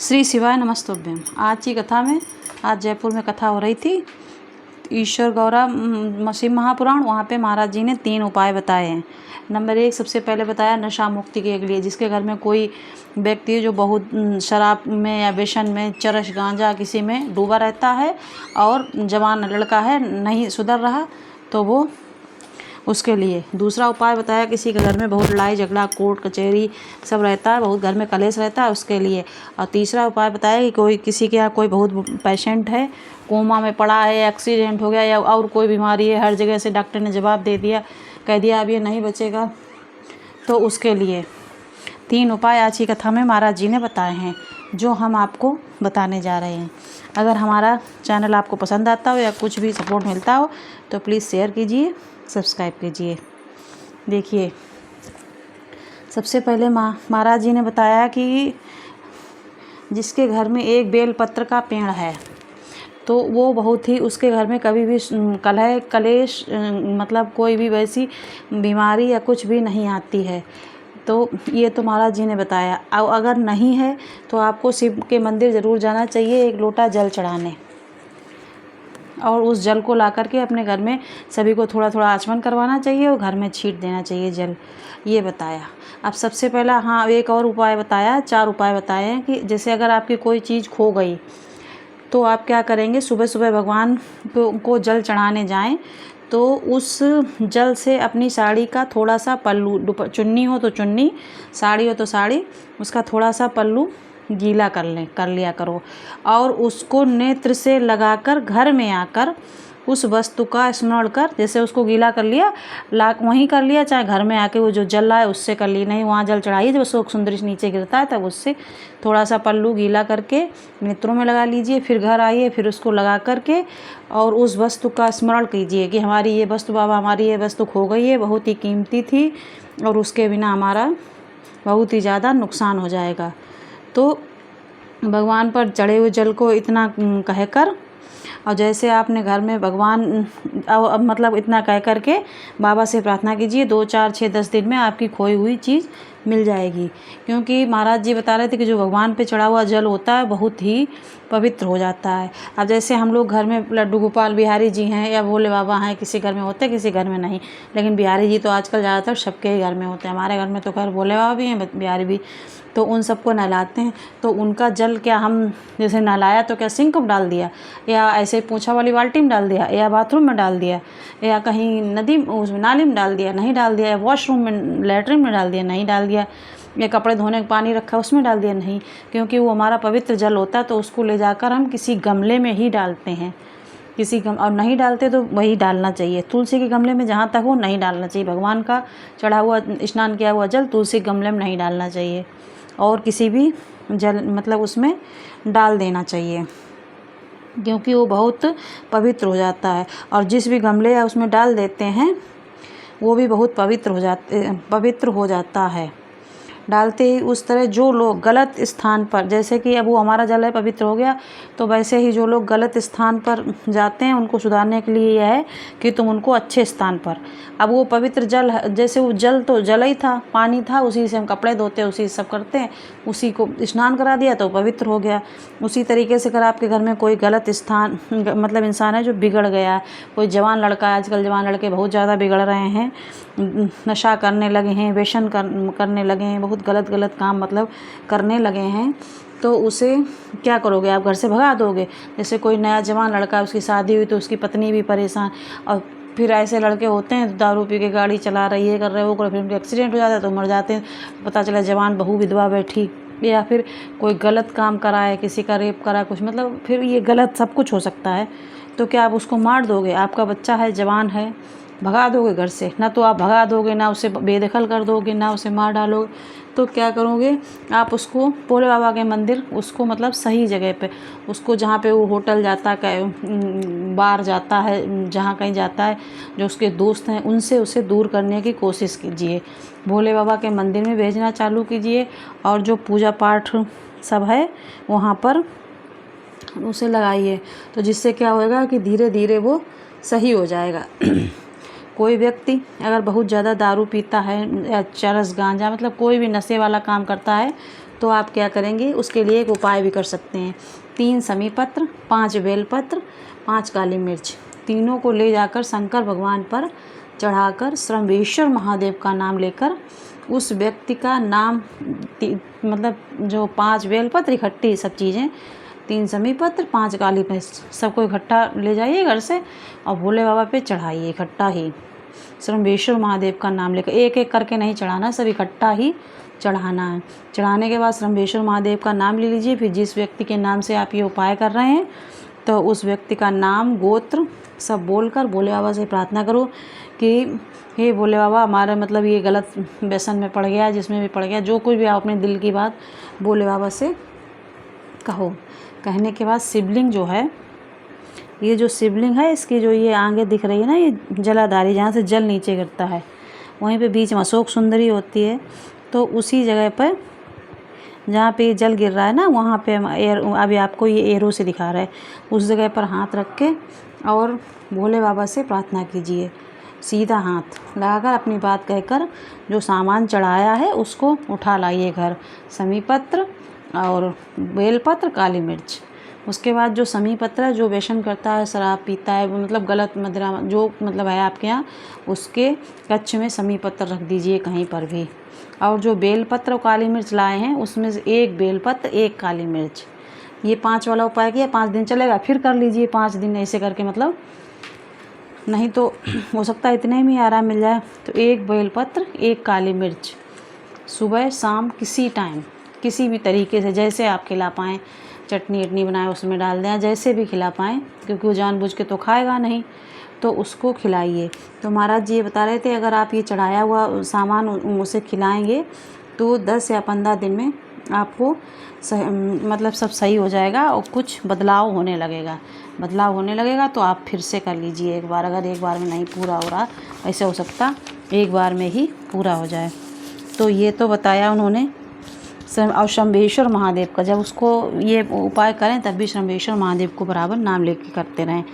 श्री शिवाय नमस्तुभ्यम। आज की कथा में आज जयपुर में कथा हो रही थी ईश्वर गौरा शिव महापुराण। वहाँ पे महाराज जी ने 3 उपाय बताए हैं। नंबर 1 सबसे पहले बताया नशा मुक्ति के लिए, जिसके घर में कोई व्यक्ति जो बहुत शराब में या व्यसन में, चरस गांजा किसी में डूबा रहता है और जवान लड़का है नहीं सुधर रहा, तो वो उसके लिए। दूसरा उपाय बताया किसी के घर में बहुत लड़ाई झगड़ा कोर्ट कचहरी सब रहता है, बहुत घर में कलेश रहता है, उसके लिए। और तीसरा उपाय बताया कि कोई किसी के यहाँ कोई बहुत पेशेंट है, कोमा में पड़ा है, एक्सीडेंट हो गया या और कोई बीमारी है, हर जगह से डॉक्टर ने जवाब दे दिया, कह दिया अब ये नहीं बचेगा, तो उसके लिए 3 उपाय आज की कथा में महाराज जी ने बताए हैं, जो हम आपको बताने जा रहे हैं। अगर हमारा चैनल आपको पसंद आता हो या कुछ भी सपोर्ट मिलता हो तो प्लीज़ शेयर कीजिए, सब्सक्राइब कीजिए। देखिए, सबसे पहले महाराज जी ने बताया कि जिसके घर में एक बेलपत्र का पेड़ है तो वो बहुत ही, उसके घर में कभी भी कलह कलेश मतलब कोई भी वैसी बीमारी या कुछ भी नहीं आती है। तो ये तो महाराज जी ने बताया। अब अगर नहीं है तो आपको शिव के मंदिर ज़रूर जाना चाहिए, 1 लोटा जल चढ़ाने, और उस जल को ला करके अपने घर में सभी को थोड़ा थोड़ा आचमन करवाना चाहिए और घर में छींट देना चाहिए जल, ये बताया। अब सबसे पहला एक और उपाय बताया, 4 उपाय बताए हैं कि जैसे अगर आपकी कोई चीज़ खो गई तो आप क्या करेंगे, सुबह सुबह भगवान को जल चढ़ाने जाएं तो उस जल से अपनी साड़ी का थोड़ा सा पल्लू, चुन्नी हो तो चुन्नी, साड़ी हो तो साड़ी, उसका थोड़ा सा पल्लू गीला कर लिया करो और उसको नेत्र से लगाकर घर में आकर उस वस्तु का स्मरण कर, जैसे उसको गीला कर लिया, वहीं कर लिया, चाहे घर में आके वो जो जल आए उससे कर ली, नहीं वहाँ जल चढ़ाइए, जब उसको सुंदरी से नीचे गिरता है तब उससे थोड़ा सा पल्लू गीला करके नेत्रों में लगा लीजिए। फिर घर आइए, फिर उसको लगा करके और उस वस्तु का स्मरण कीजिए कि हमारी ये वस्तु, बाबा हमारी ये वस्तु खो गई है, बहुत ही कीमती थी और उसके बिना हमारा बहुत ही ज़्यादा नुकसान हो जाएगा। तो भगवान पर चढ़े हुए जल को इतना कहकर, और जैसे आपने घर में भगवान अब मतलब इतना कह करके बाबा से प्रार्थना कीजिए, 2 4 6 10 दिन में आपकी खोई हुई चीज़ मिल जाएगी। क्योंकि महाराज जी बता रहे थे कि जो भगवान पे चढ़ा हुआ जल होता है बहुत ही पवित्र हो जाता है। अब जैसे हम लोग घर में लड्डू गोपाल बिहारी जी हैं या भोले बाबा हैं, किसी घर में होते हैं किसी घर में नहीं, लेकिन बिहारी जी तो आजकल ज़्यादातर सबके ही घर में होते हैं। हमारे घर में तो खैर भोले बाबा भी हैं, बिहारी भी, तो उन सबको नहलाते हैं। तो उनका जल क्या हम जैसे नहलाया तो क्या सिंक में डाल दिया या ऐसे पोछा वाली बाल्टी में डाल दिया या बाथरूम में डाल दिया या कहीं नदी उसमें नाली में डाल दिया, नहीं डाल दिया, या वॉशरूम में लैट्रिन में डाल दिया, नहीं डाल दिया, या कपड़े धोने का पानी रखा उसमें डाल दिया, नहीं, क्योंकि वो हमारा पवित्र जल होता है। तो उसको ले जाकर हम किसी गमले में ही डालते हैं, और नहीं डालते तो वही डालना चाहिए। तुलसी के गमले में जहाँ तक हो नहीं डालना चाहिए। भगवान का चढ़ा हुआ स्नान किया हुआ जल तुलसी के गमले में नहीं डालना चाहिए और किसी भी जल मतलब उसमें डाल देना चाहिए, क्योंकि वो बहुत पवित्र हो जाता है। और जिस भी गमले या उसमें डाल देते हैं वो भी बहुत पवित्र हो जाता है। डालते ही उस तरह जो लोग गलत स्थान पर, जैसे कि अब वो हमारा जल है पवित्र हो गया, तो वैसे ही जो लोग गलत स्थान पर जाते हैं उनको सुधारने के लिए यह है कि तुम उनको अच्छे स्थान पर, अब वो पवित्र जल, जैसे वो जल तो जल ही था, पानी था, उसी से हम कपड़े धोते हैं, उसी से सब करते हैं, उसी को स्नान करा दिया तो पवित्र हो गया। उसी तरीके से अगर आपके घर में कोई गलत स्थान मतलब इंसान है जो बिगड़ गया है, कोई जवान लड़का है, आजकल जवान लड़के बहुत ज़्यादा बिगड़ रहे हैं, नशा करने लगे हैं, व्यसन करने लगे हैं, बहुत गलत काम मतलब करने लगे हैं, तो उसे क्या करोगे, आप घर से भगा दोगे। जैसे कोई नया जवान लड़का, उसकी शादी हुई तो उसकी पत्नी भी परेशान, और फिर ऐसे लड़के होते हैं दारू पी के गाड़ी चला रही है, कर रहे हो, फिर उनके एक्सीडेंट हो जाता है तो मर जाते हैं, पता चला जवान बहू विधवा बैठी, या फिर कोई गलत काम करा है, किसी का रेप करा, कुछ मतलब फिर ये गलत सब कुछ हो सकता है। तो क्या आप उसको मार दोगे? आपका बच्चा है, जवान है, भगा दोगे घर से? ना तो आप भगा दोगे, ना उसे बेदखल कर दोगे, ना उसे मार डालोगे, तो क्या करोगे आप? उसको भोले बाबा के मंदिर, उसको मतलब सही जगह पे, उसको जहाँ पे वो होटल जाता है, बार जाता है, जहाँ कहीं जाता है, जो उसके दोस्त हैं उनसे उसे दूर करने की कोशिश कीजिए। भोले बाबा के मंदिर में भेजना चालू कीजिए और जो पूजा पाठ सब है वहाँ पर उसे लगाइए, तो जिससे क्या होएगा कि धीरे धीरे वो सही हो जाएगा। कोई व्यक्ति अगर बहुत ज़्यादा दारू पीता है या चरस गांजा मतलब कोई भी नशे वाला काम करता है तो आप क्या करेंगे, उसके लिए एक उपाय भी कर सकते हैं। 3 समी पत्र, 5 बेलपत्र, 5 काली मिर्च, तीनों को ले जाकर शंकर भगवान पर चढ़ाकर श्रम्भेश्वर महादेव का नाम लेकर उस व्यक्ति का नाम मतलब जो 5 बेलपत्र इकट्ठी सब चीज़ें, 3 समी पत्र, 5 काली मिर्च, सबको इकट्ठा ले जाइए घर से और भोले बाबा पे चढ़ाइए इकट्ठा ही। श्रम्भेश्वर महादेव का नाम लेकर एक एक करके नहीं चढ़ाना, सब इकट्ठा ही चढ़ाना है। चढ़ाने के बाद श्रम्भेश्वर महादेव का नाम ले लीजिए। फिर जिस व्यक्ति के नाम से आप ये उपाय कर रहे हैं तो उस व्यक्ति का नाम, गोत्र सब बोलकर भोले बाबा से प्रार्थना करो कि हे भोले बाबा, हमारा मतलब ये गलत व्यसन में पड़ गया, जिसमें भी पड़ गया, जो कुछ भी आप अपने दिल की बात भोले बाबा से कहो। कहने के बाद शिवलिंग जो है, ये जो शिवलिंग है, इसकी जो ये आगे दिख रही है ना, ये जलाधारी, जहाँ से जल नीचे गिरता है, वहीं पे बीच में अशोक सुंदरी होती है। तो उसी जगह पर जहाँ पे जल गिर रहा है ना, वहाँ पे अभी आपको ये एरो से दिखा रहा है, उस जगह पर हाथ रख के और भोले बाबा से प्रार्थना कीजिए। सीधा हाथ लगाकर अपनी बात कहकर जो सामान चढ़ाया है उसको उठा लाइए घर, समी पत्र और बेलपत्र, काली मिर्च। उसके बाद जो समी पत्र है, जो व्यसन करता है, शराब पीता है, मतलब गलत मदिरा जो मतलब है आपके यहाँ, उसके कच्छ में समी पत्र रख दीजिए कहीं पर भी। और जो बेलपत्र और काली मिर्च लाए हैं उसमें से 1 बेलपत्र, 1 काली मिर्च, ये 5 वाला उपाय किया। 5 दिन चलेगा, फिर कर लीजिए 5 दिन ऐसे करके, मतलब नहीं तो हो सकता है इतने में आराम मिल जाए। तो 1 बेलपत्र, 1 काली मिर्च, सुबह शाम किसी टाइम किसी भी तरीके से जैसे आप खिला पाएँ, चटनी वटनी बनाए उसमें डाल दें, जैसे भी खिला पाएँ, क्योंकि वो जानबूझ के तो खाएगा नहीं, तो उसको खिलाइए। तो महाराज जी ये बता रहे थे, अगर आप ये चढ़ाया हुआ सामान उसे खिलाएंगे तो 10 या 15 दिन में आपको मतलब सब सही हो जाएगा और कुछ बदलाव होने लगेगा। तो आप फिर से कर लीजिए एक बार, अगर एक बार में नहीं पूरा हो रहा, ऐसे हो सकता एक बार में ही पूरा हो जाए। तो ये तो बताया उन्होंने। और श्रम्भेश्वर महादेव का जब उसको ये उपाय करें तब भी श्रम्भेश्वर महादेव को बराबर नाम लेके करते रहें।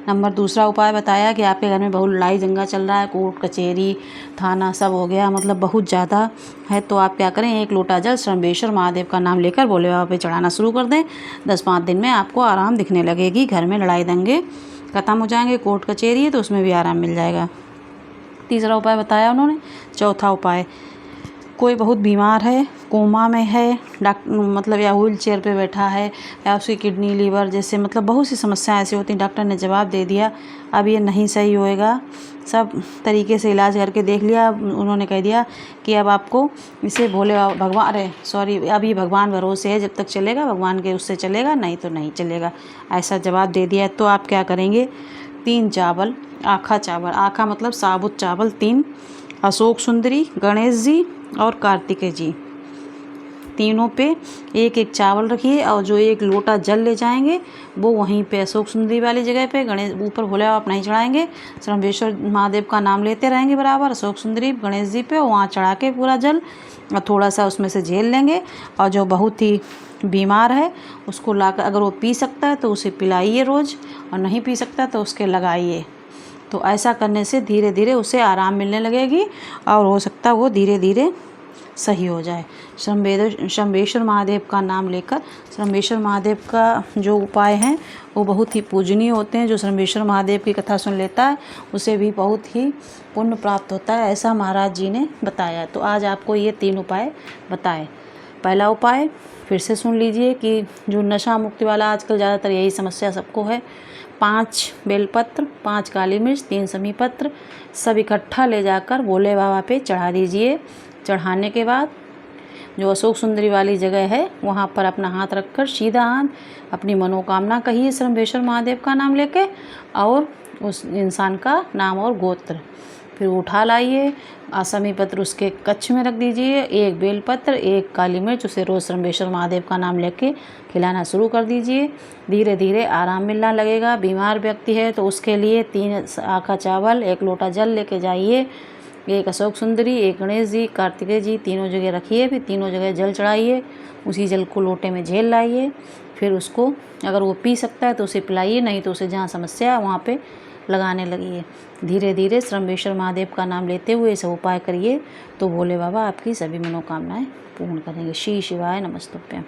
नंबर दूसरा उपाय बताया कि आपके घर में बहुत लड़ाई दंगा चल रहा है, कोर्ट कचहरी थाना सब हो गया, मतलब बहुत ज़्यादा है, तो आप क्या करें, 1 लोटा जल श्रम्भेश्वर महादेव का नाम लेकर भोले बाबा पे चढ़ाना शुरू कर दें। 10-5 दिन में आपको आराम दिखने लगेगी, घर में लड़ाई दंगे ख़त्म हो जाएंगे। कोर्ट कचहरी है तो उसमें भी आराम मिल जाएगा। तीसरा उपाय बताया उन्होंने। चौथा उपाय, कोई बहुत बीमार है, कोमा में है, मतलब या व्हील चेयर पे बैठा है, या उसकी किडनी लीवर जैसे मतलब बहुत सी समस्याएं ऐसी होती हैं, डॉक्टर ने जवाब दे दिया अब ये नहीं सही होएगा, सब तरीके से इलाज करके देख लिया, उन्होंने कह दिया कि अब आपको इसे भोले भगवान अब ये भगवान भरोसे है, जब तक चलेगा भगवान के उससे चलेगा, नहीं तो नहीं चलेगा, ऐसा जवाब दे दिया। तो आप क्या करेंगे, 3 चावल, आखा चावल, आखा मतलब साबुत चावल 3, अशोक सुंदरी, गणेश जी और कार्तिकेय जी, तीनों पे 1-1 चावल रखिए और जो 1 लोटा जल ले जाएंगे वो वहीं पे अशोक सुंदरी वाली जगह पे, गणेश ऊपर भोले आप नहीं चढ़ाएंगे, श्रम्भेश्वर महादेव का नाम लेते रहेंगे बराबर, अशोक सुंदरी गणेश जी पे वहाँ चढ़ा के पूरा जल, और थोड़ा सा उसमें से झेल लेंगे। और जो बहुत ही बीमार है उसको लाकर, अगर वो पी सकता है तो उसे पिलाइए रोज़, और नहीं पी सकता तो उसके लगाइए। तो ऐसा करने से धीरे धीरे उसे आराम मिलने लगेगी और हो सकता है वो धीरे धीरे सही हो जाए। श्रम्भेश्वर महादेव का नाम लेकर, श्रम्भेश्वर महादेव का जो उपाय हैं वो बहुत ही पूजनीय होते हैं। जो श्रम्भेश्वर महादेव की कथा सुन लेता है उसे भी बहुत ही पुण्य प्राप्त होता है, ऐसा महाराज जी ने बताया। तो आज आपको ये 3 उपाय बताए। पहला उपाय फिर से सुन लीजिए कि जो नशा मुक्ति वाला आजकल ज़्यादातर यही समस्या सबको है, 5 बेलपत्र, 5 काली मिर्च, 3 समी पत्र सब इकट्ठा ले जाकर भोले बाबा पे चढ़ा दीजिए। चढ़ाने के बाद जो अशोक सुंदरी वाली जगह है वहाँ पर अपना हाथ रखकर सीधा हाथ अपनी मनोकामना कहिए श्रम्भेश्वर महादेव का नाम लेके, और उस इंसान का नाम और गोत्र फिर उठा लाइए, आसमी पत्र उसके कच्छ में रख दीजिए, 1 बेलपत्र, 1 काली मिर्च, उसे रोज़ श्रम्भेश्वर महादेव का नाम लेके खिलाना शुरू कर दीजिए। धीरे धीरे आराम मिलने लगेगा। बीमार व्यक्ति है तो उसके लिए 3 आखा चावल, 1 लोटा जल लेके जाइए, 1 अशोक सुंदरी, 1 गणेश जी, कार्तिकेय जी तीनों जगह रखिए, फिर तीनों जगह जल चढ़ाइए, उसी जल को लोटे में झेल लाइए, फिर उसको अगर वो पी सकता है तो उसे पिलाइए, नहीं तो उसे जहाँ समस्या है वहाँ पे लगाने लगिए। धीरे धीरे श्रमवेश्वर महादेव का नाम लेते हुए सब उपाय करिए तो भोले बाबा आपकी सभी मनोकामनाएं पूर्ण करेंगे। श्री शिवाय नमस्तुभ्यं।